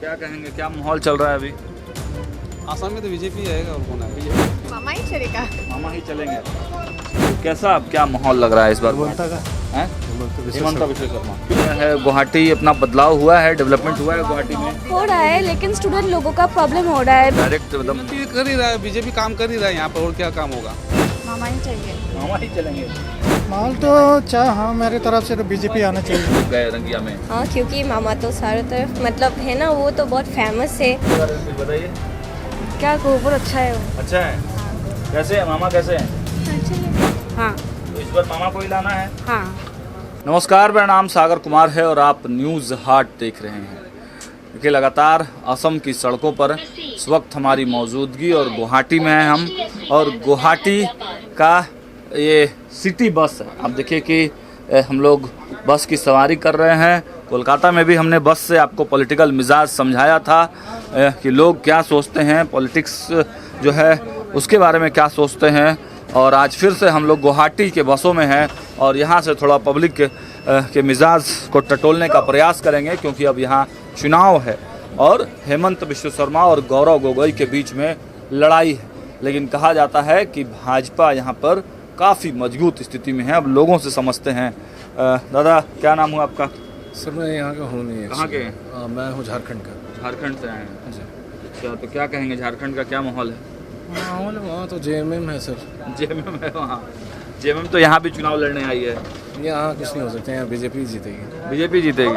क्या कहेंगे, क्या माहौल चल रहा है अभी? आसाम में तो बीजेपी आएगा और कौन आएगा? मामा ही चलेगा। मामा ही चलेंगे। तो कैसा अब क्या माहौल लग रहा है इस बार? हैं? हिमंता विश्व शर्मा क्यों है? गुवाहाटी अपना बदलाव हुआ है, डेवलपमेंट हुआ है गुवाहाटी में? हो रहा है लेकिन स्टूडेंट लोगों का प्रॉब्लम हो रहा है। डायरेक्ट मतलब ये कर ही रहा है, बीजेपी काम कर ही रहा है यहाँ पर, और क्या काम होगा? मामा ही चाहिए। मामा ही चलेंगे। माहौल तो हाँ मेरी तरफ से तो बीजेपी आना चाहिए। गए रंगिया में हाँ, क्योंकि मामा तो सारों तरफ मतलब है ना, वो तो बहुत फेमस है। कुछ बताइए। क्या बहुत अच्छा है वो। अच्छा है। कैसे है मामा, कैसे हैं? हाँ तो इस बार मामा को ही लाना है। हाँ। नमस्कार, मेरा नाम सागर कुमार है और आप न्यूज़ हाट देख रहे हैं। देखिए, लगातार असम की सड़कों पर इस वक्त हमारी मौजूदगी और गुवाहाटी में हैं हम, और गुवाहाटी का ये सिटी बस है। आप देखिए कि हम लोग बस की सवारी कर रहे हैं। कोलकाता में भी हमने बस से आपको पॉलिटिकल मिजाज समझाया था कि लोग क्या सोचते हैं, पॉलिटिक्स जो है उसके बारे में क्या सोचते हैं। और आज फिर से हम लोग गुवाहाटी के बसों में हैं और यहाँ से थोड़ा पब्लिक के मिजाज को टटोलने का प्रयास करेंगे, क्योंकि अब यहाँ चुनाव है और हेमंत बिश्व शर्मा और गौरव गोगोई के बीच में लड़ाई है। लेकिन कहा जाता है कि भाजपा यहाँ पर काफ़ी मजबूत स्थिति में है। अब लोगों से समझते हैं। दादा, क्या नाम हुआ आपका? सर मैं यहाँ का हूँ नहीं। कहाँ के हैं? मैं हूँ झारखंड का। झारखंड से आए हैं। अच्छा, तो क्या कहेंगे, झारखंड का क्या माहौल है? माहौल वहाँ तो जेएमएम है सर। जेएमएम है वहाँ। जेएमएम तो यहाँ भी चुनाव लड़ने आई है। यहाँ कुछ नहीं हो सकते, यहाँ बीजेपी जीतेगी। बीजेपी जीतेगी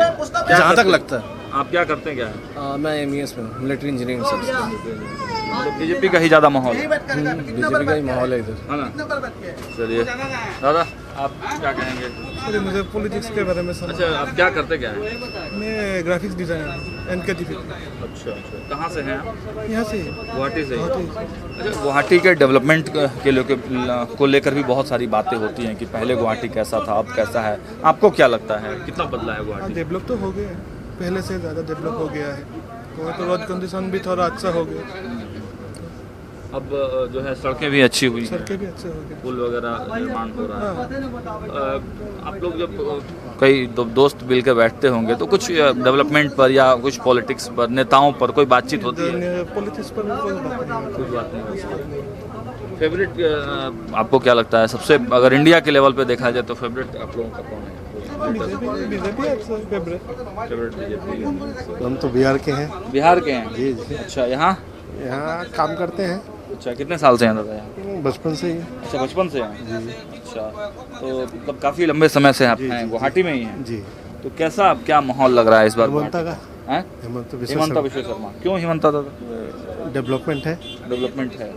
जहाँ तक लगता है। आप क्या करते हैं, क्या है? मैं एमईएस में हूँ, मिलिट्री इंजीनियरिंग सर। तो बीजेपी का ही ज़्यादा माहौल है, बीजेपी का ही माहौल है इधर। है ना? चलिए दादा, आप क्या कहेंगे? अरे मुझे पॉलिटिक्स के बारे में समझ। अच्छा, आप क्या करते क्या हैं? मैं ग्राफिक्स डिजाइनर एनकेटीपी अच्छा अच्छा, कहाँ से हैं आप? यहाँ से गुवाहाटी से। अच्छा, गुवाहाटी के डेवलपमेंट को लेकर भी बहुत सारी बातें होती हैं कि पहले गुवाहाटी कैसा था, अब कैसा है। आपको क्या लगता है, कितना बदला है गुवाहाटी? डेवलप तो हो गया है, पहले से ज़्यादा डेवलप हो गया है। वहाँ तो रोड कंडीशन भी थोड़ा अच्छा हो गया, अब जो है सड़कें भी अच्छी हुई हैं, सड़कें भी अच्छे हो गए। पुल वगैरह निर्माण हो रहा है। आप लोग जब कई दोस्त मिल के बैठते होंगे तो कुछ डेवलपमेंट पर या कुछ पॉलिटिक्स पर, नेताओं पर कोई बातचीत होती है? पॉलिटिक्स पर भी कोई बात नहीं कुछ बात नहीं। फेवरेट आपको क्या लगता है सबसे, अगर इंडिया के लेवल पे देखा जाए तो फेवरेट आप लोगों का कौन है? बीजेपी अच्छा फेवरेट बीजेपी। हम तो बिहार के हैं। बिहार के हैं? जी जी। अच्छा, यहाँ काम करते हैं अच्छा, कितने साल से हैं दादा यहाँ? बचपन से ही। अच्छा, बचपन से हैं। अच्छा, तो मतलब काफ़ी लंबे समय से आप हैं गुवाहाटी में ही हैं। जी। तो कैसा अब क्या माहौल लग रहा है इस बार? हिमंता का। हैं? हिमंता विश्व शर्मा। क्यों हिमंता दादा? डेवलपमेंट है। डेवलपमेंट है।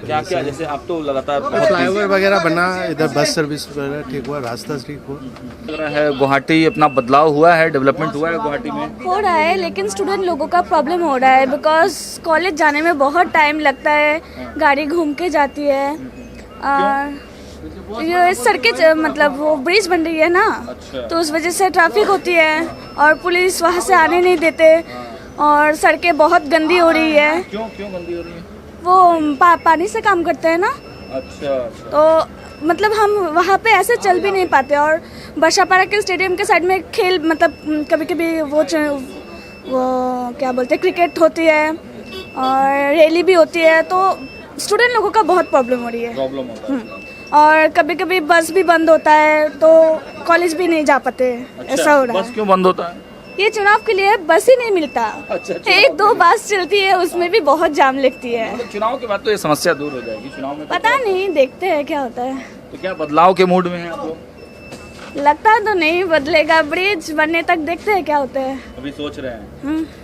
क्या क्या, जैसे आप तो लगातार फ्लाईओवर वगैरह बना, इधर बस सर्विस वगैरह ठीक हुआ, रास्ता ठीक हुआ। लग रहा है गुवाहाटी अपना बदलाव हुआ है, डेवलपमेंट हुआ है गुवाहाटी में? हो रहा है लेकिन स्टूडेंट लोगों का प्रॉब्लम हो रहा है, बिकॉज कॉलेज जाने में बहुत टाइम लगता है, गाड़ी घूम के जाती है। ये सड़कें मतलब वो ब्रिज बन रही है ना, अच्छा। तो उस वजह से ट्रैफिक होती है और पुलिस वहाँ से आने नहीं देते, और सड़कें बहुत गंदी हो रही है। क्यों क्यों गंदी हो रही है? वो पानी से काम करते हैं ना, अच्छा। तो मतलब हम वहाँ पे ऐसे चल भी नहीं पाते। और बर्षापारा के स्टेडियम के साइड में खेल मतलब कभी कभी वो क्या बोलते हैं, क्रिकेट होती है और रैली भी होती है, तो स्टूडेंट लोगों का बहुत प्रॉब्लम हो रही है। प्रॉब्लम होता है। और कभी कभी बस भी बंद होता है तो कॉलेज भी नहीं जा पाते। अच्छा, ऐसा हो रहा बस है। क्यों बंद होता है? ये चुनाव के लिए बस ही नहीं मिलता। अच्छा, एक दो बस चलती है, उसमें भी बहुत जाम लगती है। मतलब चुनाव के बाद तो ये समस्या दूर हो जाएगी। चुनाव में तो पता नहीं, देखते हैं क्या होता है। तो क्या बदलाव के मूड में हैं आप लोग? लगता तो नहीं बदलेगा, ब्रिज बनने तक देखते हैं क्या होता है। अभी सोच रहे हैं।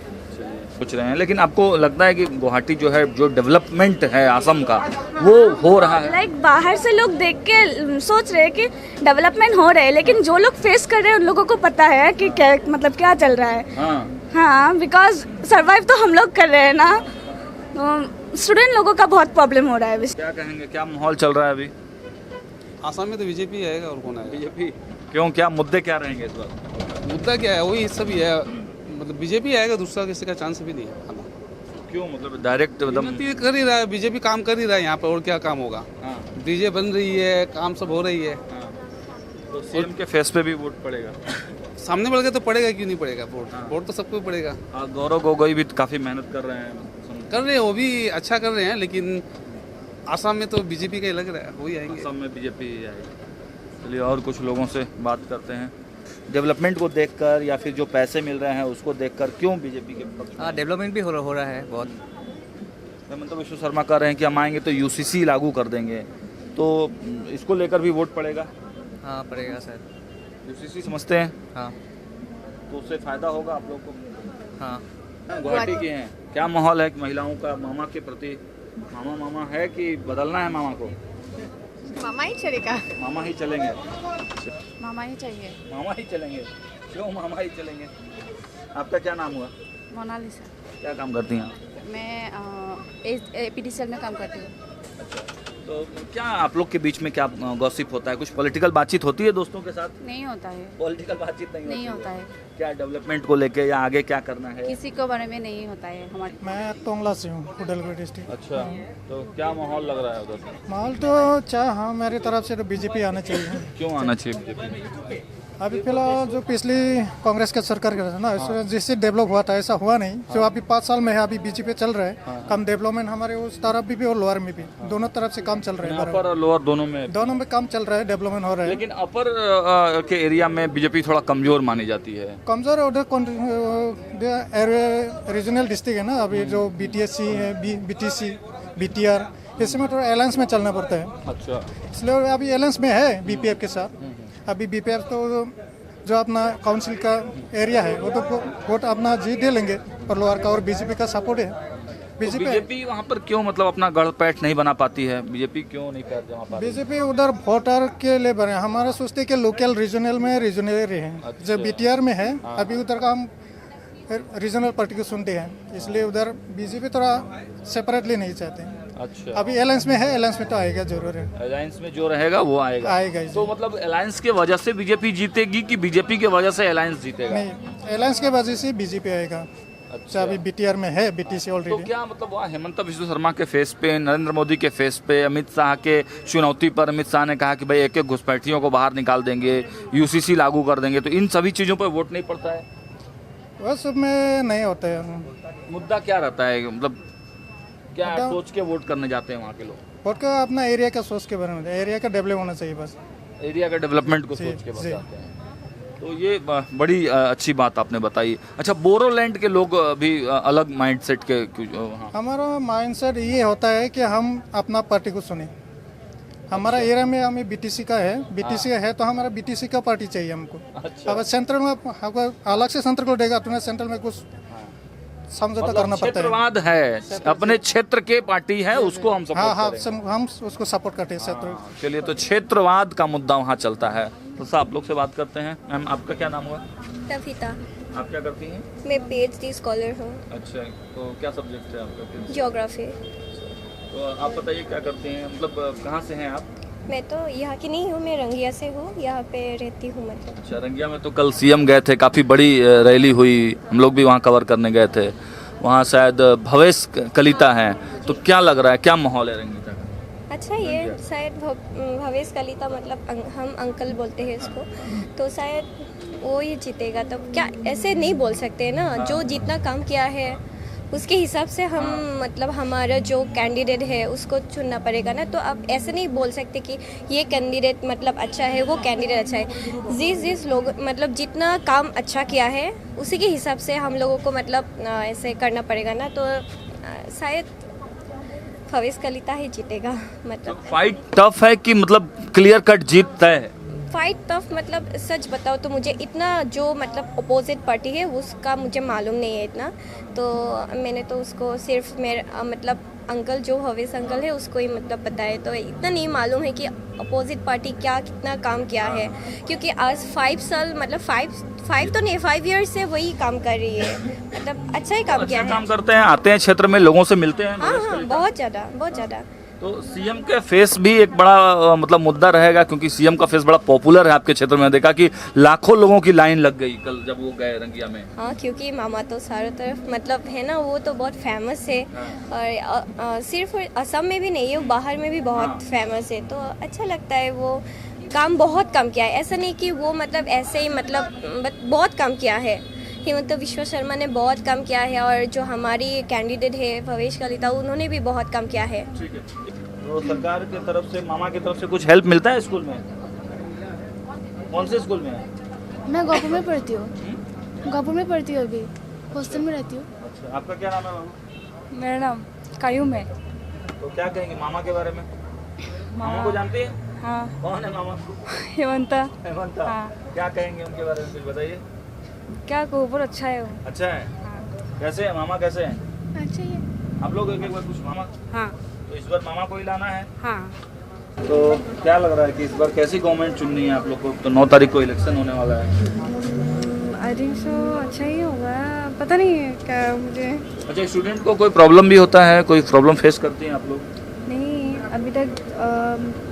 सोच रहे हैं, लेकिन आपको लगता है कि गुवाहाटी जो है, जो डेवलपमेंट है असम का, वो हो रहा है? लाइक बाहर से लोग देख के सोच रहे हैं कि डेवलपमेंट हो रहा है, लेकिन जो लोग फेस कर रहे हैं उन लोगों को पता है कि क्या मतलब क्या चल रहा है। हाँ, बिकॉज सरवाइव तो हम लोग कर रहे हैं ना, तो स्टूडेंट लोगों का बहुत प्रॉब्लम हो रहा है। क्या कहेंगे, क्या माहौल चल रहा है अभी? आसाम में तो बीजेपी आएगा और कौन आएगा? बीजेपी। क्यों, क्या मुद्दे क्या रहेंगे इस बार? मुद्दा क्या है, वही सब ही है, मतलब बीजेपी आएगा, दूसरा किसी का चांस भी नहीं है। क्यों, मतलब डायरेक्ट मतलब ये कर ही रहा है, बीजेपी काम कर ही रहा है यहाँ पर, और क्या काम होगा? ब्रिजें बन रही है, काम सब हो रही है। तो सीएम के फेस पे भी वोट पड़ेगा? सामने बढ़ गया तो पड़ेगा, क्यों नहीं पड़ेगा वोट? वोट तो सबको पड़ेगा। गौरव गोगोई भी काफ़ी मेहनत कर रहे हैं। कर रहे हैं, वो भी अच्छा कर रहे हैं, लेकिन आसाम में तो बीजेपी का ही लग रहा है, वही आएंगे। सब में बीजेपी आएगी। चलिए और कुछ लोगों से बात करते हैं। डेवलपमेंट को देखकर या फिर जो पैसे मिल रहे हैं उसको देखकर क्यों बीजेपी के पक्ष में? हाँ, डेवलपमेंट भी हो रहा है बहुत। हेमंत विश्व शर्मा कह रहे हैं कि हम आएंगे तो यूसीसी लागू कर देंगे, तो इसको लेकर भी वोट पड़ेगा। हाँ, पड़ेगा सर। यूसीसी समझते हैं हाँ तो उससे फायदा होगा आप लोग को। हाँ। गुवाहाटी के हैं, क्या माहौल है कि महिलाओं का मामा के प्रति? मामा है कि बदलना है मामा को? मामा ही चलेगा। मामा ही चलेंगे। मामा ही चाहिए। मामा ही चलेंगे। क्यों मामा ही चलेंगे? आपका क्या नाम हुआ? मोनालिसा। क्या काम करती हैं आप? मैं एपीडीसीएल में काम करती हूँ। तो क्या आप लोग के बीच में क्या गॉसिप होता है? कुछ पॉलिटिकल बातचीत होती है दोस्तों के साथ? नहीं होता है। पॉलिटिकल बातचीत नहीं होता है। क्या डेवलपमेंट को लेके या आगे क्या करना है? किसी को बारे में नहीं होता है हमारे। मैं टोंगला से हूँ, उडलगढ़ डिस्ट्रिक्ट। अच्छा, तो क्या माहौल लग रहा है उधर? माहौल तो हाँ, मेरी तरफ से तो बीजेपी आना चाहिए। क्यों आना चाहिए बीजेपी? अभी फिलहाल जो पिछली कांग्रेस का सरकार कर रहा है ना, इसमें जिससे डेवलप हुआ था ऐसा हुआ नहीं। जो अभी 5 साल में है, अभी बीजेपी चल रहा है। कम डेवलपमेंट हमारे उस तरफ भी और लोअर में भी, दोनों तरफ से काम चल रहा है। अपर और लोअर दोनों में काम चल रहा है, डेवलपमेंट हो रहा है। लेकिन अपर के एरिया में बीजेपी थोड़ा कमजोर मानी जाती है। कमजोर उधर रीजनल डिस्ट्रिक्ट है ना, अभी जो BTSC है, BTC, BTR, इसमें थोड़ा अलायंस में चलना पड़ता है। अच्छा, इसलिए अभी अलायंस में है BPF के साथ। अभी BPF तो जो अपना काउंसिल का एरिया है वो तो वोट अपना जीत दे लेंगे, और लोअर का और बीजेपी का सपोर्ट है। बीजेपी वहाँ पर क्यों मतलब अपना गढ़ पैठ नहीं बना पाती है? बीजेपी क्यों नहीं पैठ जमा पाती? बीजेपी उधर वोटर के लिए बने, हमारा सोचते कि लोकल रीजनल में रीजनल है। जो BTR में है, अभी उधर का हम रीजनल पार्टी को सुनते हैं, इसलिए उधर बीजेपी थोड़ा सेपरेटली नहीं चाहते हैं। अच्छा, अभी अलायंस में है, अलायंस में तो आएगा जरूर है। अलायंस में जो रहेगा वो आएगा ही। तो मतलब अलायंस के वजह से बीजेपी जीतेगी कि बीजेपी के वजह से अलायंस जीतेगा? नहीं, अलायंस के वजह से बीजेपी आएगा। अच्छा, अभी BTR में है, BTC तो ऑलरेडी। क्या मतलब वहाँ हेमंत विश्व शर्मा के फेस पे, नरेंद्र मोदी के फेस पे, अमित शाह के चुनौती पर अमित शाह ने कहा कि भाई एक एक घुसपैठियों को बाहर निकाल देंगे, यूसीसी लागू कर देंगे, तो इन सभी चीज़ों पर वोट नहीं पड़ता है? वह सब में नहीं होता है। मुद्दा क्या रहता है, मतलब क्या सोच के वोट करने जाते हैं वहाँ के लोग? वोट का अपना एरिया का सोच के बारे में, एरिया का डेवलप होना चाहिए बस। एरिया का डेवलपमेंट को सोच के बताते हैं। तो ये बड़ी अच्छी बात आपने बताई। अच्छा, बोरोलैंड के लोग भी अलग माइंडसेट के हमारा माइंडसेट ये होता है कि हम अपना पार्टी को सुने। हमारा एरिया में हमें BTC का है, BTC है तो हमारा BTC का पार्टी चाहिए हमको। अच्छा। अगर सेंट्रल में हमको अलग से सेंट्रल को देगा तो सेंट्रल में कुछ समझौता करना पड़ता है। क्षेत्रवाद है, अपने क्षेत्र के पार्टी है, उसको हम सपोर्ट करें। हम उसको सपोर्ट करते हैं क्षेत्र। चलिए, तो क्षेत्रवाद का मुद्दा वहाँ चलता है। तो आप लोग से बात करते हैं। मैम, आपका क्या नाम हुआ? तफीता। आप क्या करती हैं? मैं PhD स्कॉलर हूँ। अच्छा, तो क्या सब्जेक्ट है आपका? ज्योग्राफी। तो आप बताइए क्या करते हैं, मतलब कहाँ से हैं आप? मैं तो यहाँ की नहीं हूँ, मैं रंगिया से हूँ, यहाँ पे रहती हूँ मतलब। अच्छा, रंगिया में तो कल CM गए थे, काफ़ी बड़ी रैली हुई, हम लोग भी वहाँ कवर करने गए थे। वहाँ शायद भवेश कलिता हैं, तो क्या लग रहा है, क्या माहौल है रंगिया का? अच्छा, ये शायद भवेश कलिता मतलब हम अंकल बोलते हैं इसको, तो शायद वो ही जीतेगा। तो क्या ऐसे नहीं बोल सकते ना, जो जितना काम किया है उसके हिसाब से हम मतलब हमारा जो कैंडिडेट है उसको चुनना पड़ेगा ना। तो आप ऐसे नहीं बोल सकते कि ये कैंडिडेट मतलब अच्छा है, वो कैंडिडेट अच्छा है। जिस लोग मतलब जितना काम अच्छा किया है उसी के हिसाब से हम लोगों को मतलब ऐसे करना पड़ेगा ना। तो शायद भवेश कलिता ही जीतेगा। मतलब फाइट टफ है कि मतलब क्लियर कट जीत तय है? फाइट टफ मतलब सच बताओ तो मुझे इतना जो मतलब अपोजिट पार्टी है उसका मुझे मालूम नहीं है इतना। तो मैंने तो उसको सिर्फ मेरा मतलब अंकल जो भवेश अंकल है उसको ही मतलब बताया, तो इतना नहीं मालूम है कि अपोजिट पार्टी क्या कितना काम किया है। क्योंकि आज 5 साल मतलब 5 ईयर्स से वही काम कर रही है, मतलब अच्छा ही काम किया है। काम करते हैं, आते हैं क्षेत्र में, लोगों से मिलते हैं। हाँ, बहुत ज़्यादा। तो CM के फेस भी एक बड़ा मतलब मुद्दा रहेगा, क्योंकि CM का फेस बड़ा पॉपुलर है आपके क्षेत्र में। देखा कि लाखों लोगों की लाइन लग गई कल जब वो गए रंगिया में। हाँ, क्योंकि मामा तो चारों तरफ मतलब है ना, वो तो बहुत फेमस है। और सिर्फ असम में भी नहीं है, वो बाहर में भी बहुत फेमस है। तो अच्छा लगता है वो काम बहुत कम किया है, ऐसा नहीं कि वो मतलब ऐसे ही मतलब बहुत कम किया है। हिमंता विश्व शर्मा ने बहुत कम किया है और जो हमारी कैंडिडेट है भवेश कलिता उन्होंने भी बहुत कम किया है। ठीक है, तो सरकार की तरफ से, मामा की तरफ से कुछ हेल्प मिलता है स्कूल में? कौन से स्कूल में है? मैं गोपुर में पढ़ती हूँ, गोपुर में पढ़ती हूँ, अभी हॉस्टल में रहती हूँ। अच्छा, आपका क्या नाम है मामा? मेरा नाम कायूम है। तो क्या कहेंगे मामा के बारे में? मामा को जानती है? हाँ, कौन है मामा? हेमंता। हेमंता। हाँ। क्या कहेंगे उनके बारे में, कुछ बताइए। क्या कहूँ, बहुत अच्छा है वो। अच्छा है। कैसे है मामा, कैसे हैं? अच्छा ही है। आप लोग एक बार कुछ मामा, हाँ तो इस बार मामा को ही लाना है। हाँ। तो क्या लग रहा है कि इस बार कैसी गवर्नमेंट चुननी है आप लोग को? तो 9 तारीख को इलेक्शन होने वाला है। आई थिंक सो अच्छा ही होगा, पता नहीं क्या मुझे। अच्छा, स्टूडेंट को कोई प्रॉब्लम भी होता है, कोई प्रॉब्लम फेस करती हैं आप लोग? नहीं, अभी तक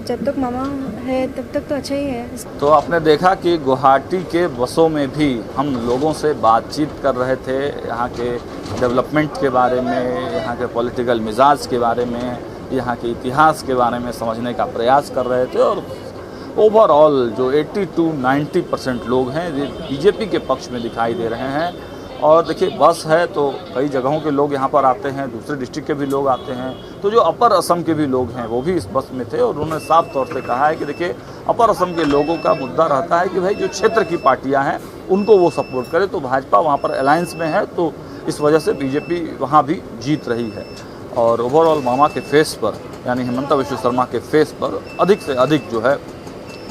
जब तक मामा है तब तक तो अच्छा ही है। तो आपने देखा कि गुवाहाटी के बसों में भी हम लोगों से बातचीत कर रहे थे, यहाँ के डेवलपमेंट के बारे में, यहाँ के पॉलिटिकल मिजाज के बारे में, यहाँ के इतिहास के बारे में समझने का प्रयास कर रहे थे। और ओवरऑल जो 80 to 90% लोग हैं ये बीजेपी के पक्ष में दिखाई दे रहे हैं। और देखिए, बस है तो कई जगहों के लोग यहाँ पर आते हैं, दूसरे डिस्ट्रिक्ट के भी लोग आते हैं। तो जो अपर असम के भी लोग हैं वो भी इस बस में थे और उन्होंने साफ तौर से कहा है कि देखिए, अपर असम के लोगों का मुद्दा रहता है कि भाई जो क्षेत्र की पार्टियां हैं उनको वो सपोर्ट करे। तो भाजपा वहाँ पर अलायंस में है, तो इस वजह से बीजेपी वहाँ भी जीत रही है। और ओवरऑल मामा के फेस पर, यानी हिमंता विश्व शर्मा के फेस पर अधिक से अधिक जो है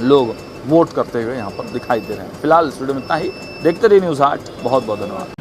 लोग वोट करते हुए यहाँ पर दिखाई दे रहे हैं। फिलहाल इस वीडियो में इतना ही। देखते रहिए न्यूज़ 8। बहुत बहुत धन्यवाद।